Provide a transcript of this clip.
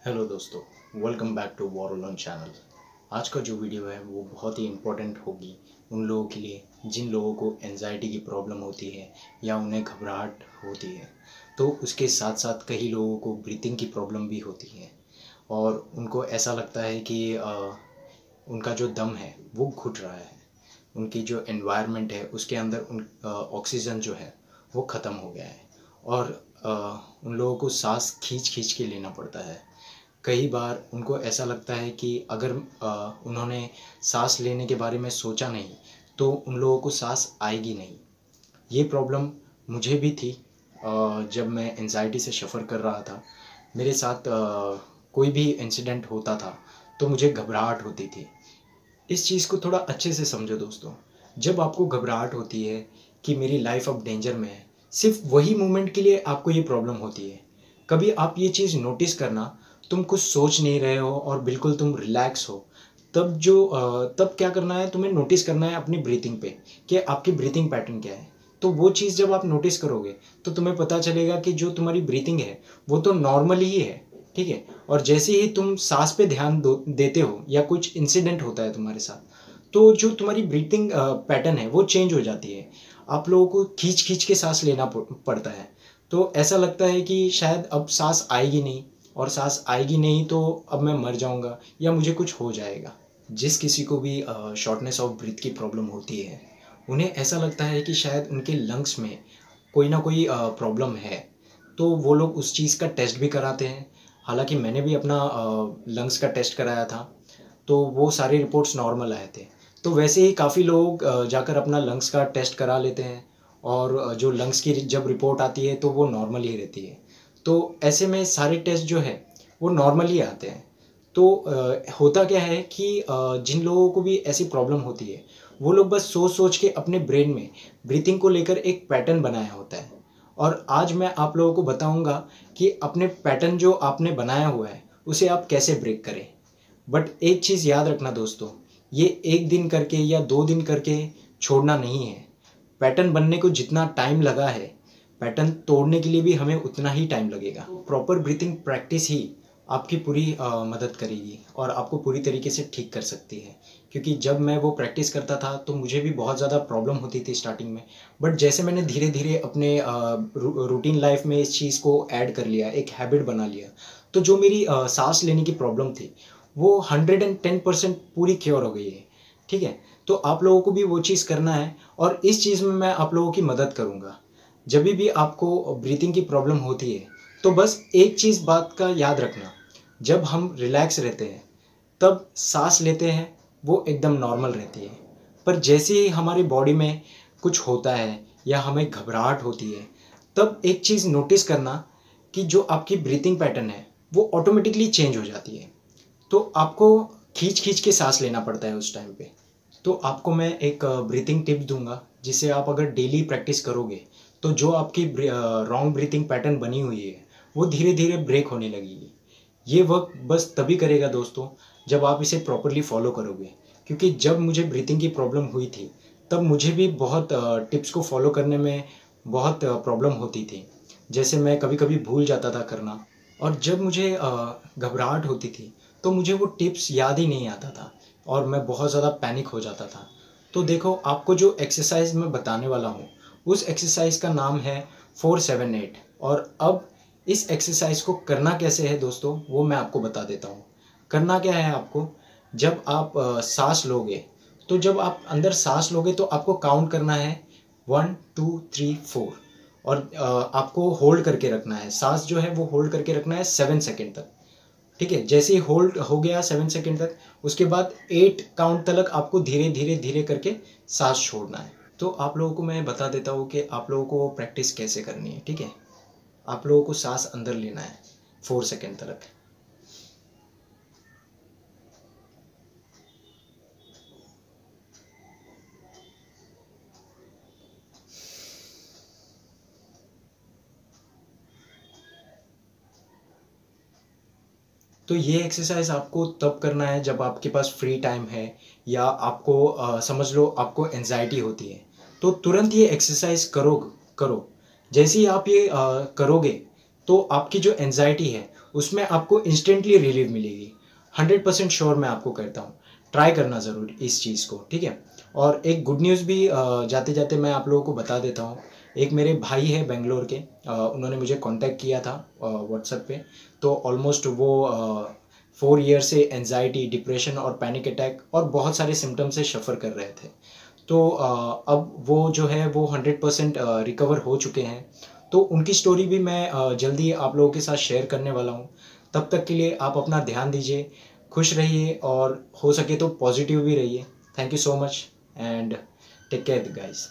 Hello दोस्तों, welcome back to वॉरलोन channel. आज का जो वीडियो है वो बहुत ही इम्पोर्टेंट होगी उन लोगों के लिए जिन लोगों को एंजाइटी की प्रॉब्लम होती है या उन्हें घबराहट होती है। तो उसके साथ साथ कई लोगों को ब्रीथिंग की प्रॉब्लम भी होती है और उनको ऐसा लगता है कि उनका जो दम है वो घुट रहा है। उनकी जो एनवायरनमेंट है उसके अंदर ऑक्सीजन जो है वो ख़त्म हो गया है और उन लोगों को सांस खींच खींच के लेना पड़ता है। कई बार उनको ऐसा लगता है कि अगर उन्होंने सांस लेने के बारे में सोचा नहीं तो उन लोगों को सांस आएगी नहीं। ये प्रॉब्लम मुझे भी थी। जब मैं एंजाइटी से सफ़र कर रहा था, मेरे साथ कोई भी इंसिडेंट होता था तो मुझे घबराहट होती थी। इस चीज़ को थोड़ा अच्छे से समझो दोस्तों। जब आपको घबराहट होती है कि मेरी लाइफ अब डेंजर में है, सिर्फ वही मोमेंट के लिए आपको ये प्रॉब्लम होती है। कभी आप ये चीज़ नोटिस करना, तुम कुछ सोच नहीं रहे हो और बिल्कुल तुम रिलैक्स हो, तब क्या करना है, तुम्हें नोटिस करना है अपनी ब्रीथिंग पे कि आपकी ब्रीथिंग पैटर्न क्या है। तो वो चीज़ जब आप नोटिस करोगे तो तुम्हें पता चलेगा कि जो तुम्हारी ब्रीथिंग है वो तो नॉर्मल ही है, ठीक है। और जैसे ही तुम सांस पे ध्यान देते हो या कुछ इंसिडेंट होता है तुम्हारे साथ, तो जो तुम्हारी ब्रीथिंग पैटर्न है वो चेंज हो जाती है। आप लोगों को खींच खींच के सांस लेना पड़ता है। तो ऐसा लगता है कि शायद अब सांस आएगी नहीं, और सांस आएगी नहीं तो अब मैं मर जाऊंगा या मुझे कुछ हो जाएगा। जिस किसी को भी शॉर्टनेस ऑफ ब्रीथ की प्रॉब्लम होती है, उन्हें ऐसा लगता है कि शायद उनके लंग्स में कोई ना कोई प्रॉब्लम है। तो वो लोग उस चीज़ का टेस्ट भी कराते हैं। हालांकि मैंने भी अपना लंग्स का टेस्ट कराया था, तो वो सारी रिपोर्ट्स नॉर्मल आए थे। तो वैसे ही काफ़ी लोग जाकर अपना लंग्स का टेस्ट करा लेते हैं और जो लंग्स की जब रिपोर्ट आती है तो वो नॉर्मल ही रहती है। तो ऐसे में सारे टेस्ट जो है वो नॉर्मल ही आते हैं। तो होता क्या है कि जिन लोगों को भी ऐसी प्रॉब्लम होती है, वो लोग बस सोच सोच के अपने ब्रेन में ब्रीथिंग को लेकर एक पैटर्न बनाया होता है। और आज मैं आप लोगों को बताऊंगा कि अपने पैटर्न जो आपने बनाया हुआ है उसे आप कैसे ब्रेक करें। बट एक चीज़ याद रखना दोस्तों, ये एक दिन करके या 2 दिन करके छोड़ना नहीं है। पैटर्न बनने को जितना टाइम लगा है, पैटर्न तोड़ने के लिए भी हमें उतना ही टाइम लगेगा। प्रॉपर ब्रीथिंग प्रैक्टिस ही आपकी पूरी मदद करेगी और आपको पूरी तरीके से ठीक कर सकती है। क्योंकि जब मैं वो प्रैक्टिस करता था तो मुझे भी बहुत ज़्यादा प्रॉब्लम होती थी स्टार्टिंग में। बट जैसे मैंने धीरे धीरे अपने रूटीन लाइफ में इस चीज़ को ऐड कर लिया, एक हैबिट बना लिया, तो जो मेरी सांस लेने की प्रॉब्लम थी वो 110% पूरी क्योर हो गई है, ठीक है। तो आप लोगों को भी वो चीज़ करना है और इस चीज़ में मैं आप लोगों की मदद करूँगा। जब भी आपको ब्रीथिंग की प्रॉब्लम होती है तो बस एक चीज़ बात का याद रखना, जब हम रिलैक्स रहते हैं तब सांस लेते हैं वो एकदम नॉर्मल रहती है। पर जैसे ही हमारी बॉडी में कुछ होता है या हमें घबराहट होती है, तब एक चीज़ नोटिस करना कि जो आपकी ब्रीथिंग पैटर्न है वो ऑटोमेटिकली चेंज हो जाती है। तो आपको खींच खींच के सांस लेना पड़ता है उस टाइम पे। तो आपको मैं एक ब्रीथिंग टिप्स दूंगा, जिसे आप अगर डेली प्रैक्टिस करोगे तो जो आपकी रॉन्ग ब्रीथिंग पैटर्न बनी हुई है वो धीरे धीरे ब्रेक होने लगेगी। ये वर्क बस तभी करेगा दोस्तों जब आप इसे प्रॉपरली फॉलो करोगे। क्योंकि जब मुझे ब्रीथिंग की प्रॉब्लम हुई थी तब मुझे भी बहुत टिप्स को फॉलो करने में बहुत प्रॉब्लम होती थी। जैसे मैं कभी कभी भूल जाता था करना, और जब मुझे घबराहट होती थी तो मुझे वो टिप्स याद ही नहीं आता था और मैं बहुत ज़्यादा पैनिक हो जाता था। तो देखो, आपको जो एक्सरसाइज मैं बताने वाला हूँ उस एक्सरसाइज का नाम है 4-7-8। और अब इस एक्सरसाइज को करना कैसे है दोस्तों, वो मैं आपको बता देता हूँ। करना क्या है आपको, जब आप सांस लोगे, तो जब आप अंदर सांस लोगे तो आपको काउंट करना है 1 2 3 4। और आपको होल्ड करके रखना है, सांस जो है वो होल्ड करके रखना है 7 सेकेंड तक, ठीक है। जैसे ही होल्ड हो गया 7 सेकेंड तक, उसके बाद 8 काउंट तक आपको धीरे धीरे धीरे करके सांस छोड़ना है। तो आप लोगों को मैं बता देता हूँ कि आप लोगों को प्रैक्टिस कैसे करनी है, ठीक है। आप लोगों को सांस अंदर लेना है 4 सेकेंड तक। तो ये एक्सरसाइज आपको तब करना है जब आपके पास फ्री टाइम है, या आपको समझ लो आपको एंजाइटी होती है, तो तुरंत ये एक्सरसाइज करो करो। जैसे ही आप ये करोगे तो आपकी जो एंजाइटी है उसमें आपको इंस्टेंटली रिलीफ मिलेगी। 100% श्योर मैं आपको कहता हूँ, ट्राई करना ज़रूर इस चीज़ को, ठीक है। और एक गुड न्यूज़ भी जाते जाते मैं आप लोगों को बता देता हूँ। एक मेरे भाई है बेंगलोर के, उन्होंने मुझे कांटेक्ट किया था व्हाट्सएप पे। तो ऑलमोस्ट वो 4 ईयर से एनजाइटी, डिप्रेशन और पैनिक अटैक और बहुत सारे सिम्टम्स से सफ़र कर रहे थे। तो अब वो जो है वो 100% रिकवर हो चुके हैं। तो उनकी स्टोरी भी मैं जल्दी आप लोगों के साथ शेयर करने वाला हूँ। तब तक के लिए आप अपना ध्यान दीजिए, खुश रहिए और हो सके तो पॉजिटिव भी रहिए। Thank you so much and take care guys.